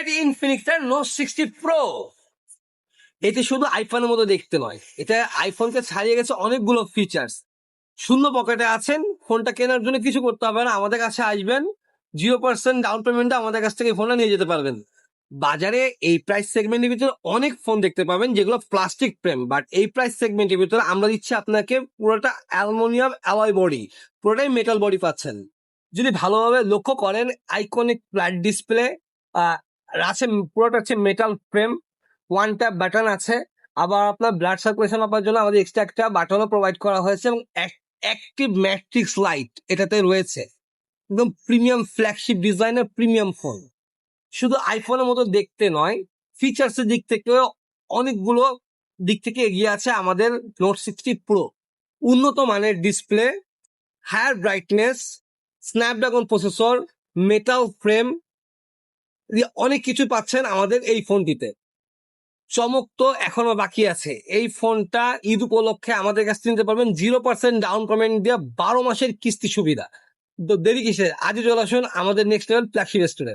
Ready ইনফিনিক্সের Note 60 Pro। এতে শুধু আইফোনের মতো দেখতে নয়, এটা আইফোনকে ছাড়িয়ে গেছে অনেকগুলো ফিচার্স। শূন্য পকেটে আছেন, ফোনটা কেনার জন্য কিছু করতে হবে না, আমাদের কাছে আসবেন, 0% ডাউন পেমেন্টে আমাদের কাছ থেকে ফোনটা নিয়ে যেতে পারবেন। বাজারে এই প্রাইস সেগমেন্টের ভিতরে অনেক ফোন দেখতে পাবেন যেগুলো প্লাস্টিক ফ্রেম, বাট এই প্রাইস সেগমেন্টের ভিতরে আমরা দিচ্ছি আপনাকে পুরোটা অ্যালুমিনিয়াম অ্যালয় বডি, পুরোটাই মেটাল বডি পাচ্ছেন। যদি ভালোভাবে লক্ষ্য করেন, আইকনিক ফ্ল্যাট ডিসপ্লে আছে, পুরোটা হচ্ছে metal frame, one tap button আছে, আবার আপনার ব্লাড সার্কুলেশন মাপার জন্য আমাদের এক্সট্রা একটা বাটনও প্রোভাইড করা হয়েছে, এবং অ্যাক্টিভ ম্যাট্রিক্স লাইট এটাতে রয়েছে। একদম প্রিমিয়াম ফ্ল্যাগশিপ ডিজাইনের প্রিমিয়াম ফোন। শুধু আইফোনের মতো দেখতে নয়, ফিচার্সের দিক থেকেও অনেকগুলো দিক থেকে এগিয়ে আছে আমাদের Note 60 Pro। উন্নত মানের display, higher brightness, Snapdragon processor, metal frame, অনেক কিছু পাচ্ছেন আমাদের এই ফোনটিতে। চমক তো এখনো বাকি আছে। এই ফোনটা ঈদ উপলক্ষে আমাদের কাছে নিতে পারবেন 0% ডাউন পেমেন্ট দিয়ে 12 মাসের কিস্তি সুবিধা। তো দেরি কিসের, আজই চলে আসুন আমাদের নেক্সট লেভেল ফ্ল্যাগশিপ স্টোরে।